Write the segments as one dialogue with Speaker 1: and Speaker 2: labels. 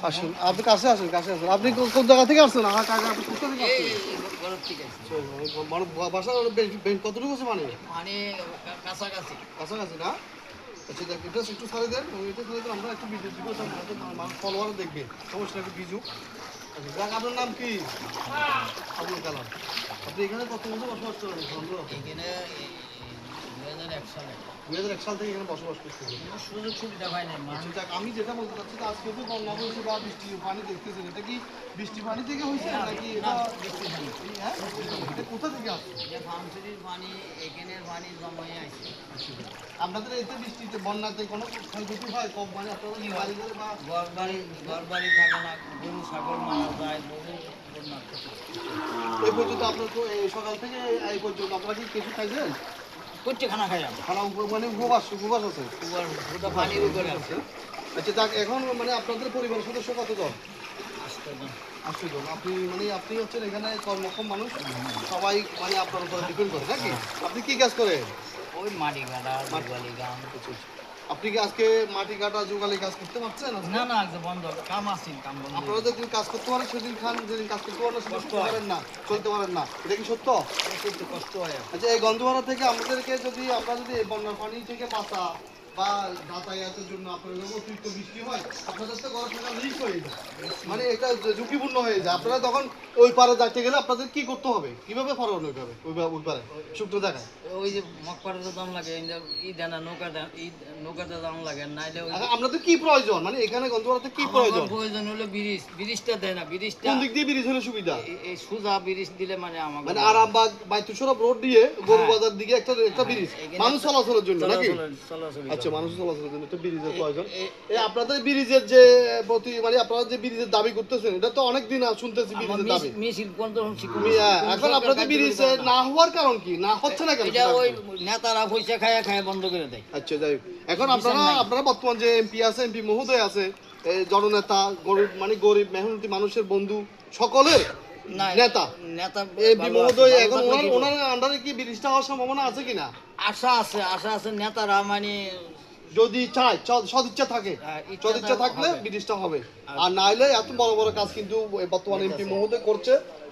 Speaker 1: আসুন, আপনি কাছে আসুন, কাছে আসুন। আপনি কোন জায়গা থেকে আসছেন? আমার কাকা আপনি কোথা থেকে আসছেন? বাসা কতটুকু আছে মানে?
Speaker 2: কাছাকাছি।
Speaker 1: কাছাকাছি না? আচ্ছা দেখ, এটা একটু ছাড়ে দেন, এটা ছাড়ে দেন, আমরা একটু ভিডিও দিব, মানুষ ফলোয়ার দেখবে, সমস্যা একটু ভিজু। আচ্ছা যাক, আপনার নাম কি? আবুল কালাম। আপনি এখানে কত বছর বসবাস করেন?
Speaker 2: এখানে 2001 সালে
Speaker 1: 2001 সাল থেকে এখানে বসবাস করতেছেন।
Speaker 2: কোনো সুযোগ সুবিধা পাই নাই
Speaker 1: আচ্ছা যাক, আমি যেটা বলতে চাচ্ছি যে আজকে যে বন্যা হয়েছে বা বৃষ্টি পানি দেখতেছেন, এটা কি বৃষ্টি পানি থেকে হয়েছে নাকি এটা
Speaker 2: বৃষ্টি পানি।
Speaker 1: হ্যাঁ, এটা কোথা থেকে আসছে?
Speaker 2: এটা ফার্মসিটির পানি, এখানের পানি জমাই আছে।
Speaker 1: আপনাদের এতে বৃষ্টিতে বন্যাতে কোনো ক্ষয়ক্ষতি হয় কম, মানে আপনাদের কি বাড়ি ঘরে বা
Speaker 2: ঘর বাড়ি থাকে না, গরু ছাগল মারা যায়, বহু বন্যা ক্ষতি।
Speaker 1: এই পর্যন্ত আপনার তো এই সকাল থেকে এই পর্যন্ত আপনারা কি কিছু খাইছেন?
Speaker 2: করছে খানা খাই আমরা।
Speaker 1: খানা মানে উপবাস উপবাস আছে।
Speaker 2: ওটা পানির উপরে আছে।
Speaker 1: আচ্ছা যাক, এখন মানে আপনাদের পরিবারের সদস্য কতজন?
Speaker 2: 8 জন।
Speaker 1: 80 জন। আপনি মানে আপনি হচ্ছেন এখানে কর্মক্ষম মানুষ, সবাই মানে আপনার উপর ডিপেন্ড করে নাকি? আপনি কি কাজ করেন?
Speaker 2: ওই মাটি কাটা, জুগালি গান।
Speaker 1: আপনি কি আজকে মাটি কাটা যুগালি কাজ করতে পারছেন?
Speaker 2: না না, একদম বন্ধ, কাম আসেন, কাম বন্ধ।
Speaker 1: আপনারা যেদিন কাজ করতে পারেন সেদিন খান, যেদিন কাজ করতে পারেন না সেদিন করতে পারেন না, চলতে পারেন না, এটা কি সত্য?
Speaker 2: একটু কষ্ট হয়।
Speaker 1: আচ্ছা, এই গন্ধওয়ারা থেকে আমাদেরকে যদি আমরা যদি এই বন্যার পানি থেকে বাঁচা বা যাতায়াতের জন্য আপনাদের যখন অতিরিক্ত বৃষ্টি হয়, আপনাদের তো ঘর থাকা লিক হয়ে যায়, মানে এটা ঝুঁকিপূর্ণ হয়ে যায়। আপনারা তখন ওই পারে যাইতে গেলে আপনাদের কি করতে হবে, কিভাবে পারবেন ওইভাবে ওই পারে শুকনো জায়গায়?
Speaker 2: ওই যে মকপাড়াতে দাম লাগে, ই দেনা নৌকা দেন, নৌকাতে দাম লাগে, নাইলে ওই
Speaker 1: আপনাদের কি প্রয়োজন, মানে এখানে গন্ধওয়ারাতে কি প্রয়োজন?
Speaker 2: প্রয়োজন হলো ব্রিজটা দেয় না, ব্রিজটা
Speaker 1: কোন দিক দিয়ে ব্রিজ হলে সুবিধা?
Speaker 2: এই সুজা ব্রিজ দিলে মানে আমাকে
Speaker 1: মানে আরামবাগ বাইতুসরফ রোড দিয়ে গরু বাজার দিকে একটা একটা ব্রিজ মানুষ চলাচলের জন্য নাকি? আচ্ছা, মানুষ চলাচলের জন্য একটা ব্রিজের প্রয়োজন। এই আপনাদের ব্রিজের যে প্রতি মানে আপনারা যে ব্রিজের দাবি করতেছেন, এটা তো অনেক দিন শুনতেছি ব্রিজের দাবি।
Speaker 2: মিছিল কোন
Speaker 1: এখন আপনাদের ব্রিজ না হওয়ার কারণ কি, না হচ্ছে না কেন?
Speaker 2: এটা ওই নেতারা পয়সা খায়া খায়া বন্ধ করে দেয়।
Speaker 1: আচ্ছা যাই হোক, এখন আপনারা বর্তমান যে এমপি আছে, এমপি মহোদয় আছে, এই জননেতা, গরিব মানে গরিব মেহনতি মানুষের বন্ধু সকলের নেতা এমপি মহোদয়, এখন ওনার আন্ডারে কি ব্রিজটা হওয়ার সম্ভাবনা আছে কিনা?
Speaker 2: আশা আছে নেতারা মানে
Speaker 1: যদি চায়, সদিচ্ছা থাকে, সদিচ্ছা থাকলে ব্রিজটা হবে, আর না হলে এত বড় বড় কাজ কিন্তু বর্তমান এমপি মহোদয়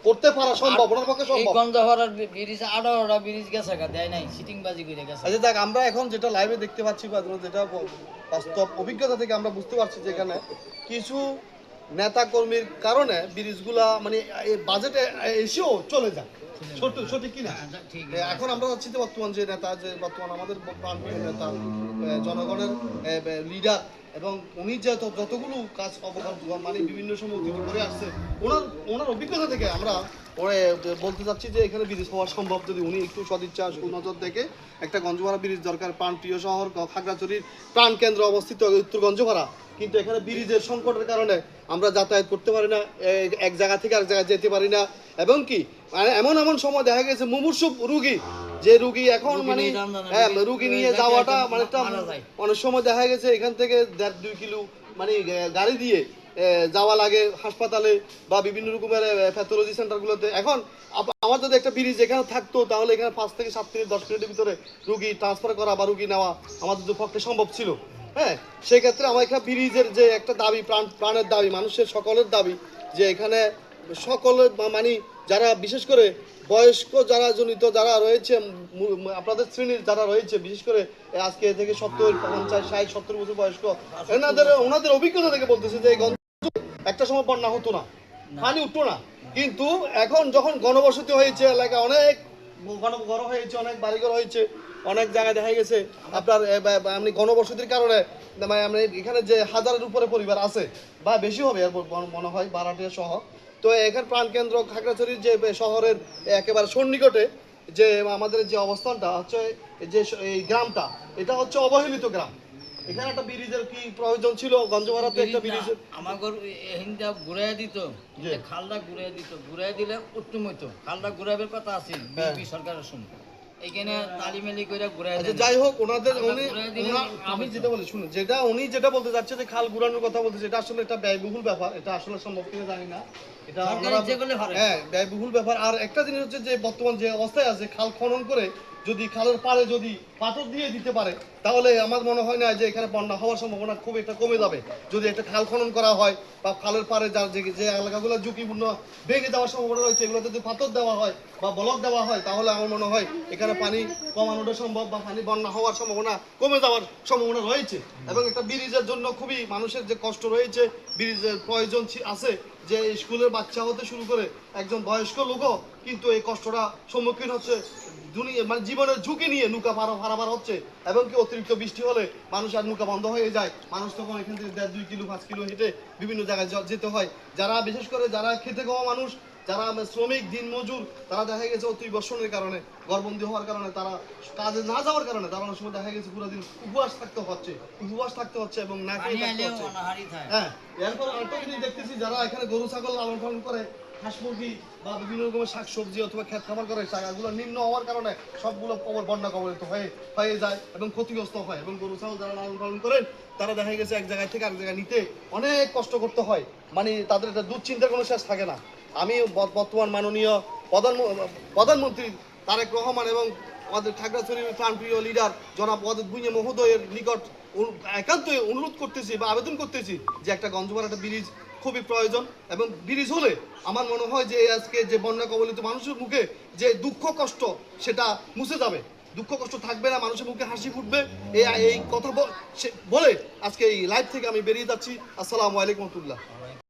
Speaker 1: করতে পারা সম্ভব, ওনার পক্ষে সম্ভব।
Speaker 2: এই গন্ধহরার ব্রিজ 18টা ব্রিজ গেছে দেয় নাই, সিটিং বাজি করে গেছে।
Speaker 1: আচ্ছা দেখ, আমরা এখন যেটা লাইভে দেখতে পাচ্ছি বা যেটা বাস্তব অভিজ্ঞতা থেকে আমরা বুঝতে পারছি যে এখানে কিছু নেতা কর্মীর কারণে ব্রিজগুলা মানে বাজেটে এসেও চলে যায়, সঠিক কিনা? এখন আমরা যাচ্ছি যে বর্তমান যে নেতা, যে বর্তমান আমাদের প্রাণপ্রিয় নেতা, জনগণের লিডার, এবং উনি যে যতগুলো কাজ অবকাশ মানে বিভিন্ন সময় উদ্যোগ করে আসছে, ওনার অভিজ্ঞতা থেকে আমরা বলতে চাচ্ছি যে এখানে ব্রিজ হওয়া সম্ভব, যদি উনি একটু সদিচ্ছা সুনজর দেখে একটা গঞ্জভাড়া ব্রিজ দরকার। প্রাণপ্রিয় শহর খাগড়াছড়ির প্রাণ কেন্দ্র অবস্থিত উত্তর গঞ্জভাড়া, কিন্তু এখানে ব্রিজের সংকটের কারণে আমরা যাতায়াত করতে পারি না, এক জায়গা থেকে আরেক জায়গায় যেতে পারি না, এবং কি মানে এমন সময় দেখা গেছে মুমূর্ষু রুগী, যে রুগী এখন মানে রুগী নিয়ে যাওয়াটা মানে একটা অনেক সময় দেখা গেছে এখান থেকে 1.5-2 কিলো মানে গাড়ি দিয়ে যাওয়া লাগে হাসপাতালে বা বিভিন্ন রকমের প্যাথোলজি সেন্টারগুলোতে। এখন আমার যদি একটা ব্রিজ এখানে থাকতো, তাহলে এখানে 5 থেকে 7 মিনিট 10 মিনিটের ভিতরে রুগী ট্রান্সফার করা বা রুগী নেওয়া আমাদের পক্ষে সম্ভব ছিল। হ্যাঁ, সেক্ষেত্রে আমার এখানে ব্রিজের যে একটা দাবি, প্রাণের দাবি, মানুষের সকলের দাবি, যে এখানে সকলের মানে যারা বিশেষ করে বয়স্ক যারা জনিত যারা রয়েছে, আপনাদের শ্রেণীর যারা রয়েছে, বিশেষ করে আজকে থেকে 70, 50, 60, 70 বছর বয়স্ক, ওনাদের অভিজ্ঞতা থেকে বলতেছে যে একটা সময় বন্যা হতো না, পানি উঠতো না, কিন্তু এখন যখন ঘনবসতি হয়েছে, এলাকা অনেক ঘন হয়েছে, অনেক বাড়িঘর হয়েছে, অনেক জায়গায় দেখা গেছে আপনার এমনি ঘনবসতির কারণে মানে এখানে যে 1000-এর উপরে পরিবার আছে বা বেশি হবে মনে হয় ভাড়াটিয়া সহ। তো এখানে প্রাণকেন্দ্র খাগড়াছড়ির যে শহরের একেবারে সন্নিকটে যে আমাদের যে অবস্থানটা হচ্ছে, যে এই গ্রামটা, এটা হচ্ছে অবহেলিত গ্রাম। এখানে একটা ব্রিজের কি প্রয়োজন ছিল? গঞ্জভাড়াতে একটা ব্রিজের
Speaker 2: আমাকে এহিনটা ঘুরাই দিত, খালটা ঘুরাই দিলে উত্তম হইতো। খালটা ঘুরাইবার কথা আছে বিএনপি সরকারের সময়, এইখানে তালিমেলি করে ঘুরাই দেয়।
Speaker 1: যাই হোক, আমি যেটা বলি শুনুন, উনি যেটা বলতে চাচ্ছে যে খাল ঘুরানোর কথা বলতেছে, এটা আসলে একটা ব্যয়বহুল ব্যাপার, এটা আসলে সম্ভব কিনা জানি না, এটা ব্যয়বহুল ব্যাপার। আর একটা জিনিস হচ্ছে যে বর্তমান যে অবস্থায় আছে, খাল খনন করে যদি খালের পাড়ে যদি পাথর দিয়ে দিতে পারে, তাহলে আমার মনে হয় না যে এখানে বন্যা হওয়ার সম্ভাবনা খুব একটা কমে যাবে। যদি একটা খাল খনন করা হয় বা খালের পাড়ে যার যে এলাকাগুলো ঝুঁকিপূর্ণ ভেঙে যাওয়ার সম্ভাবনা রয়েছে, এগুলোতে যদি পাথর দেওয়া হয় বা ব্লক দেওয়া হয়, তাহলে আমার মনে হয় এখানে পানি কমানোটা সম্ভব বা পানি বন্যা হওয়ার সম্ভাবনা কমে যাওয়ার সম্ভাবনা রয়েছে। এবং একটা ব্রিজের জন্য খুবই মানুষের যে কষ্ট রয়েছে, ব্রিজের প্রয়োজন আছে, যে স্কুলের বাচ্চা হতে শুরু করে একজন বয়স্ক লোকও কিন্তু এই কষ্টটা সম্মুখীন হচ্ছে। দুনিয়া মানে জীবনের ঝুঁকি নিয়ে নৌকা পারাবার হচ্ছে, এবং কি অতিরিক্ত বৃষ্টি হলে মানুষ আর নৌকা বন্ধ হয়ে যায়, মানুষ তখন এখান থেকে 1.5-2 কিলো 5 কিলো হেঁটে বিভিন্ন জায়গায় যেতে হয়। যারা বিশেষ করে যারা খেতে খাওয়া মানুষ, যারা শ্রমিক দিন মজুর, তারা দেখা গেছে অতি বর্ষণের কারণে, গর্ভবন্দী হওয়ার কারণে, তারা কাজে না যাওয়ার কারণে তারা অনেক সময় দেখা গেছে পুরো দিন উপবাস থাকতে হচ্ছে এবং না খেয়ে
Speaker 2: পানি
Speaker 1: থাকতে
Speaker 2: আইলেও
Speaker 1: হচ্ছে।
Speaker 2: অনাহারি থাকে।
Speaker 1: হ্যাঁ, এরপর আরেকটা জিনিস দেখতেছি, যারা এখানে গরু ছাগল লালন পালন করে, হাঁস মুরগি বা বিভিন্ন রকমের শাকসবজি অথবা খেত খামার করে, জায়গাগুলো নিম্ন হওয়ার কারণে সবগুলো বন্যা কবলিত হয়ে যায় এবং ক্ষতিগ্রস্ত হয়। এবং গরু ছাগল যারা লালন পালন করেন, তারা দেখা গেছে এক জায়গায় থেকে আরেক জায়গায় নিতে অনেক কষ্ট করতে হয়, মানে তাদের একটা দুশ্চিন্তার কোনো শেষ থাকে না। আমি বর্তমান মাননীয় প্রধানমন্ত্রী তারেক রহমান এবং আমাদের খাগড়াছড়ির প্রাণপ্রিয় লিডার জনাব ওয়াদুদ ভুঁইয়া মহোদয়ের নিকট একান্তই অনুরোধ করতেছি বা আবেদন করতেছি যে একটা গঞ্জবার একটা ব্রিজ খুবই প্রয়োজন। এবং ব্রিজ হলে আমার মনে হয় যে আজকে যে বন্যা কবলিত মানুষের মুখে যে দুঃখ কষ্ট, সেটা মুছে যাবে, দুঃখ কষ্ট থাকবে না, মানুষের মুখে হাসি ফুটবে। এই কথা বলে আজকে এই লাইভ থেকে আমি বেরিয়ে যাচ্ছি। আসসালামু আলাইকুম রহমতুল্লাহ।